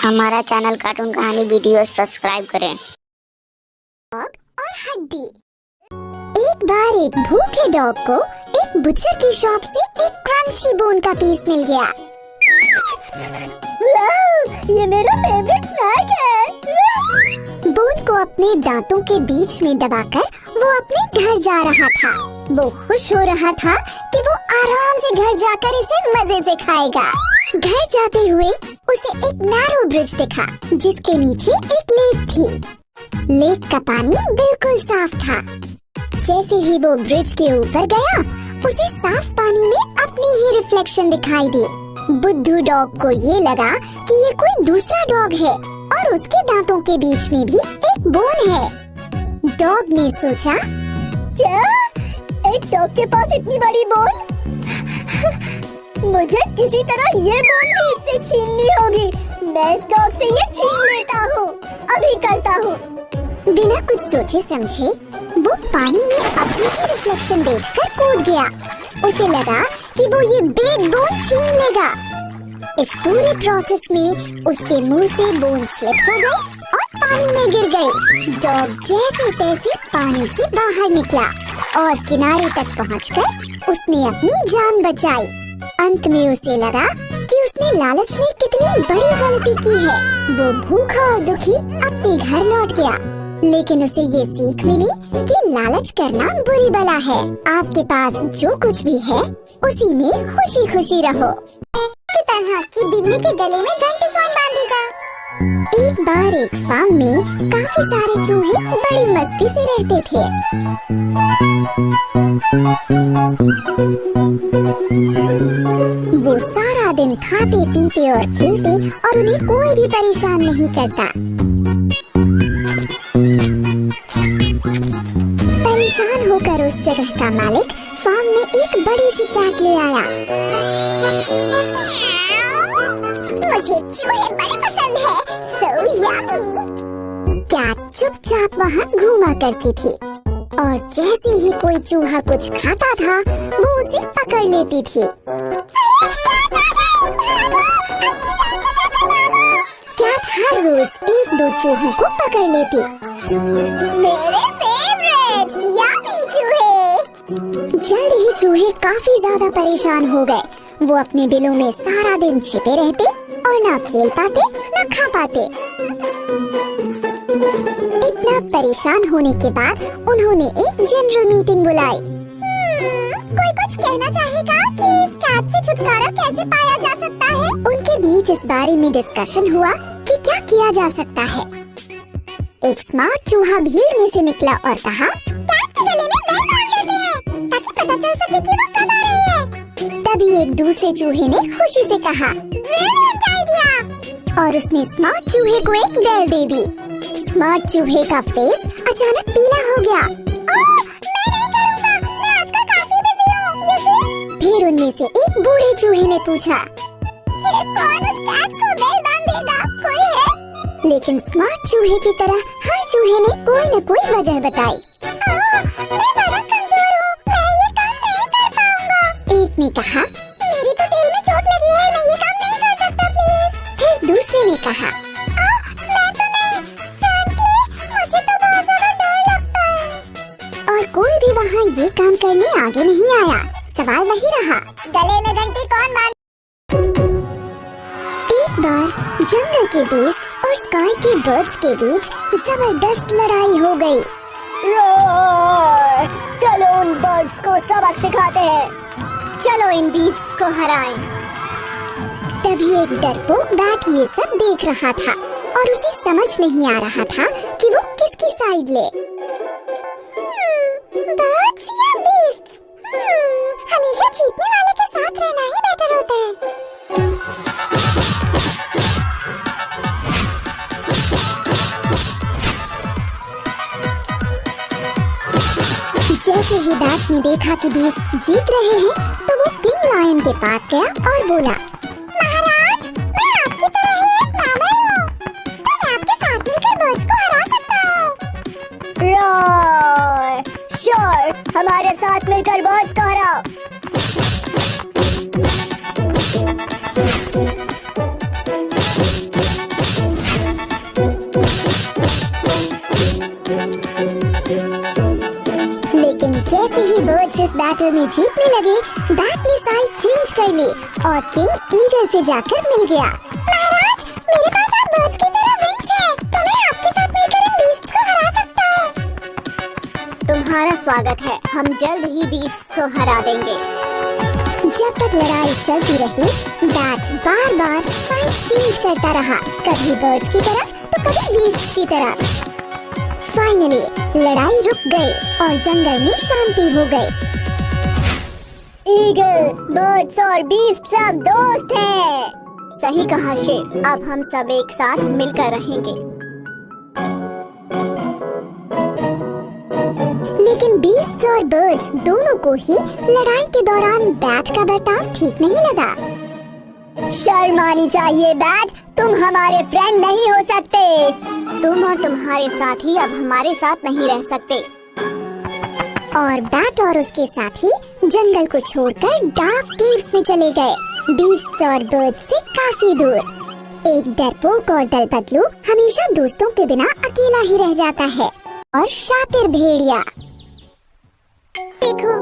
हमारा channel cartoon कहानी video subscribe करें। डॉग और हड्डी। एक बार एक भूखे डॉग को एक बुचर की शॉप से एक क्रंची बोन का पीस मिल गया। ये मेरा फेवरेट स्नैक है। बोन को अपने दांतों के बीच में दबाकर वो अपने घर जा रहा था। वो खुश हो रहा था कि वो आराम से घर जाकर इसे मजे से खाएगा। घर जाते हुए उसे एक नैरो ब्रिज दिखा जिसके नीचे एक लेक थी। लेक का पानी बिल्कुल साफ था। जैसे ही वो ब्रिज के ऊपर गया उसे साफ पानी में अपनी ही रिफ्लेक्शन दिखाई दी। बुद्धू डॉग को ये लगा कि ये कोई दूसरा डॉग है और उसके दांतों के बीच में भी एक बोन है। डॉग ने सोचा, क्या एक डॉग के पास इतनी बड़ी बोन? मुझे किसी तरह ये बोन भी इससे छीननी होगी। मैं इस डॉग से ये छीन लेता हूँ, अभी करता हूँ। बिना कुछ सोचे समझे वो पानी में अपनी ही रिफ्लेक्शन देखकर कूद गया। उसे लगा कि वो ये बिग बोन छीन लेगा। इस पूरे प्रोसेस में उसके मुंह से बोन स्लिप हो गई और पानी में गिर गई। डॉग जैसे तैसे पानी से बाहर निकला और किनारे तक पहुंचकर उसने अपनी जान बचाई। अंत में उसे लगा कि उसने लालच में कितनी बड़ी गलती की है। वो भूखा और दुखी अपने घर लौट गया। लेकिन उसे ये सीख मिली कि लालच करना बुरी बला है। आपके पास जो कुछ भी है उसी में खुशी खुशी रहो। की तरह कि बिल्ली के गले में घंटी कौन बांधेगा? एक बार एक फार्म में काफी सारे चूहे बड़ी मस्ती से रहते थे। वो सारा दिन खाते पीते और खेलते और उन्हें कोई भी परेशान नहीं करता। परेशान होकर उस जगह का मालिक फार्म में एक बड़ी सी कैट ले आया। मुझे चूहे बड़े पसंद है, so yummy। कैट चुपचाप वहाँ घूमा करती थी और जैसे ही कोई चूहा कुछ खाता था वो उसे पकड़ लेती थी। कैट हर रोज एक दो चूहों को पकड़ लेती। मेरे फेवरेट यम्मी चूहे। जल्द ही चूहे काफी ज्यादा परेशान हो गए। वो अपने बिलों में सारा दिन छिपे रहते और ना खेल पाते ना खा पाते। इतना परेशान होने के बाद उन्होंने एक जनरल मीटिंग बुलाई। कोई कुछ कहना चाहेगा कि इस कैट से छुटकारा कैसे पाया जा सकता है? उनके बीच इस बारे में डिस्कशन हुआ कि क्या किया जा सकता है। एक स्मार्ट चूहा भीड़ में से निकला और कहा, कैट के गले में बेल बांध देते हैं ताकि पता चल सके कि वो कब आ रही है। तभी एक दूसरे चूहे ने खुशी से कहा, ब्रिलियंट आइडिया, और उसने स्मार्ट चूहे को एक बेल दे दी। स्मार्ट चूहे का फेस अचानक पीला हो गया। मैं नहीं करूँगा, मैं आजकल काफी बिजी हूँ। फिर उनमें से एक बूढ़े चूहे ने पूछा, कौन उस कैट को बेल बांधेगा? कोई है? लेकिन स्मार्ट चूहे की तरह हर चूहे ने कोई न कोई वजह बताई। मैं बड़ा कमजोर हूँ, मैं ये काम नहीं कर पाऊंगा। एक ने कहा, मेरी तो टेल में चोट लगी है, मैं ये काम नहीं कर सकता प्लीज। फिर दूसरे ने कहा, मैं तो नहीं, फ्रैंकली मुझे तो बहुत ज्यादा डर लगता है। और कोई भी वहाँ ये काम करने आगे नहीं आया। सवाल वही रहा, गले में घंटी कौन बांध? एक बार जंगल के बीच और स्काई के बर्ड्स के बीच जबरदस्त लड़ाई हो गई। चलो उन बर्ड्स को सबक सिखाते हैं, चलो इन बीस्ट्स को हराएं। तभी एक डरपोक बैट ये सब देख रहा था और उसे समझ नहीं आ रहा था कि वो किसकी साइड ले। बर्ड्स या बीस्ट्स? हमेशा जीतने वाले के साथ रहना ही बेटर होता है। जैसे ही बैट ने देखा कि बीस्ट जीत रहे हैं तो वो किंग लायन के पास गया और बोला, महाराज, मैं आपकी तरह ही एक मैमल हूँ, तो मैं आपके साथ मिलकर बर्ड्स को हरा सकता हूँ। रॉय, श्योर, हमारे साथ मिलकर बर्ड्स को हराओ। बैटल में जीतने लगे, बैट ने साइड चेंज कर ली और किंग ईगल से जाकर मिल गया। महाराज, मेरे पास आप बर्ड्स की तरह विंग्स हैं, तो मैं आपके साथ मिलकर इन बीस्ट्स को हरा सकता हूँ। तुम्हारा स्वागत है, हम जल्द ही बीस्ट को हरा देंगे। जब तक लड़ाई चलती रही, बैट बार बार साइड चेंज करता रहा, कभी बर्ड्स की तरफ तो कभी बीस्ट्स की तरफ। फाइनली लड़ाई रुक गई और जंगल में शांति हो गई। ईगल, बर्ड्स और बीस्ट सब दोस्त हैं। सही कहा शेर, अब हम सब एक साथ मिलकर रहेंगे। लेकिन बीस्ट्स और बर्ड्स दोनों को ही लड़ाई के दौरान बैट का बर्ताव ठीक नहीं लगा। शर्म आनी चाहिए बैट, तुम हमारे फ्रेंड नहीं हो सकते। तुम और तुम्हारे साथी अब हमारे साथ नहीं रह सकते। और बैट और उसके साथी जंगल को छोड़कर डार्क केव्स में चले गए, बीस्ट्स और बर्ड्स से काफी दूर। एक डरपोक और दल बदलू हमेशा दोस्तों के बिना अकेला ही रह जाता है। और शातिर भेड़िया। देखो,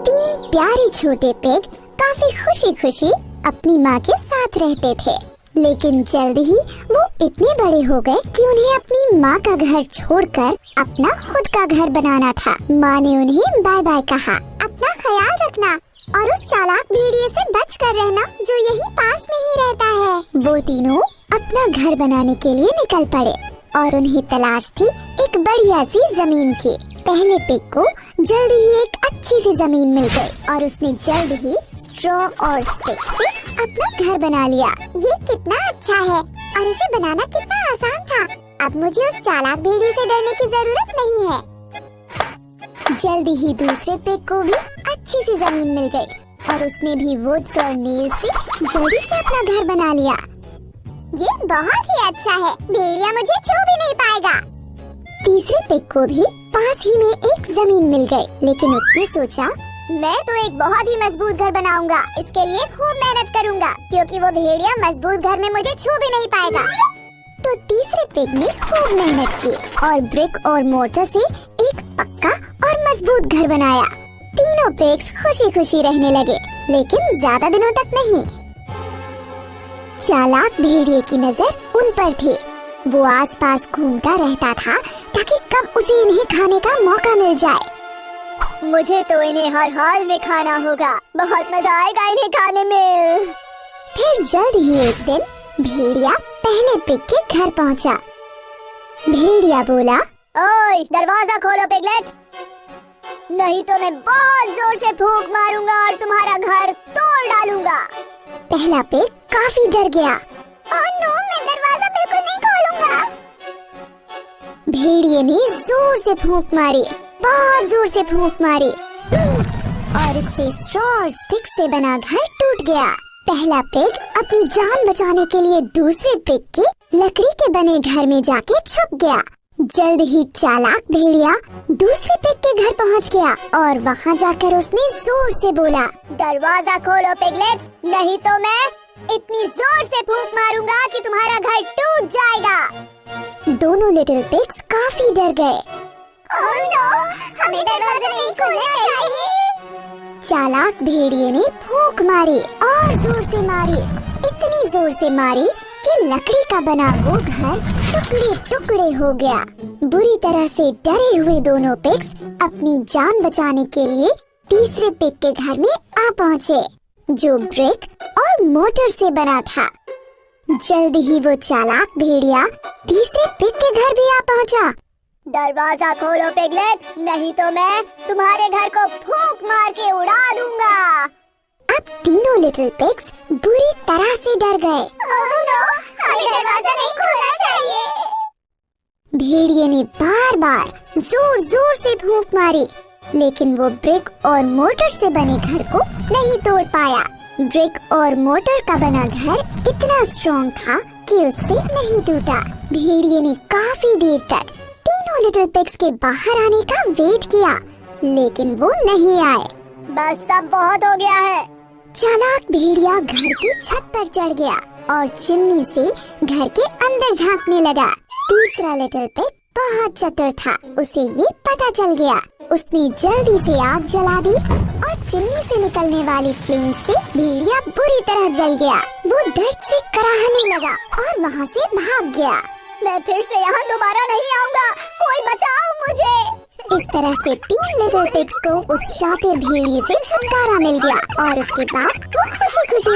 3 प्यारे छोटे पिग काफी खुशी खुशी अपनी माँ के साथ रहते थे, लेकिन जल्द ही वो इतने बड़े हो गए कि उन्हें अपनी माँ का घर छोड़कर अपना खुद का घर बनाना था। माँ ने उन्हें बाय बाय कहा। अपना ख्याल रखना और उस चालाक भेड़िए से बच कर रहना जो यही पास में ही रहता है। वो तीनों अपना घर बनाने के लिए निकल पड़े और उन्हें तलाश थी एक बढ़िया सी जमीन की। पहले पिग को जल्द ही एक अच्छी सी जमीन मिल गई और उसने जल्द ही स्ट्रॉ और स्टिक से अपना घर बना लिया। ये कितना अच्छा है और इसे बनाना कितना आसान था। अब मुझे उस चालाक भेड़िए से डरने की जरूरत नहीं है। जल्द ही दूसरे पिग को भी अच्छी सी जमीन मिल गई और उसने भी वुड्स और नील से जल्दी से अपना घर बना लिया। ये बहुत ही अच्छा है, भेड़िया मुझे छू भी नहीं पाएगा। तीसरे पिग को भी पास ही में एक जमीन मिल गई, लेकिन उसने सोचा मैं तो एक बहुत ही मजबूत घर बनाऊंगा। इसके लिए खूब मेहनत करूंगा क्योंकि वो भेड़िया मजबूत घर में मुझे छू भी नहीं पाएगा। तो तीसरे पिग ने खूब मेहनत की और ब्रिक और मोर्टार से एक पक्का और मजबूत घर बनाया। तीनों पिग्स खुशी खुशी रहने लगे, लेकिन ज्यादा दिनों तक नहीं। चालाक भेड़िए की नजर उन पर थी। वो आसपास घूमता रहता था ताकि कब उसे इन्हें खाने का मौका मिल जाए। मुझे तो इन्हें हर हाल में खाना होगा, बहुत मजा आएगा इन्हें खाने में। फिर जल्द ही एक दिन भेड़िया पहले पिग के घर पहुंचा। भेड़िया बोला, ओए दरवाजा खोलो पिगलेट, नहीं तो मैं बहुत जोर से फूंक मारूंगा और तुम्हारा घर तोड़ डालूंगा। पहला पिग काफी डर गया। ओह नो, मैं दरवाजा बिल्कुल नहीं खोलूंगा। भेड़िए ने जोर से फूंक मारी, बहुत जोर से फूंक मारी और इससे स्ट्रॉ और स्टिक से बना घर टूट गया। पहला पिग अपनी जान बचाने के लिए दूसरे पिग के लकड़ी के बने घर में जाके छुप गया। जल्द ही चालाक भेड़िया दूसरे पिग के घर पहुंच गया और वहां जाकर उसने जोर से बोला, दरवाजा खोलो पिगलेट, नहीं तो मैं इतनी जोर से फूंक मारूंगा कि तुम्हारा घर टूट जाएगा। दोनों लिटिल पिग्स काफी डर गए। ओह नो, हमें दरवाजा नहीं खोलना चाहिए। चालाक भेड़िए ने फूंक मारी और जोर से मारी, इतनी जोर से मारी कि लकड़ी का बना वो घर टुकड़े टुकड़े हो गया। बुरी तरह से डरे हुए दोनों पिग्स अपनी जान बचाने के लिए तीसरे पिग के घर में आ पहुँचे, जो ब्रिक और मोटर से बना था। जल्द ही वो चालाक भेड़िया तीसरे पिग के घर भी आ पहुँचा। दरवाजा खोलो पिगलेट, नहीं तो मैं तुम्हारे घर को फूंक मार के उड़ा दूंगा। अब तीनों लिटिल पिग्स बुरी तरह से डर गए। ओह नो, हमें दरवाजा नहीं खोलना चाहिए। भेड़िए ने बार बार जोर जोर से फूंक मारी, लेकिन वो ब्रिक और मोटर से बने घर को नहीं तोड़ पाया। ब्रिक और मोटर का बना घर इतना स्ट्रॉन्ग था कि उससे नहीं टूटा। भेड़िए ने काफी देर तक तीनों लिटिल पिग्स के बाहर आने का वेट किया, लेकिन वो नहीं आए। बस सब बहुत हो गया है। चालाक भेड़िया घर की छत पर चढ़ गया और चिमनी से घर के अंदर झांकने लगा। तीसरा लिटिल पिग बहुत चतुर था, उसे ये पता चल गया। उसने जल्दी से आग जला दी और चिमनी से निकलने वाली फ्लेम से भेड़िया बुरी तरह जल गया। वो दर्द से कराहने लगा और वहाँ से भाग गया। मैं फिर से यहाँ दोबारा नहीं आऊँगा, कोई बचाओ मुझे। इस तरह से 3 लिटिल पिग्स को उस शातिर भेड़िए से छुटकारा मिल गया और उसके बाद वो खुशी खुशी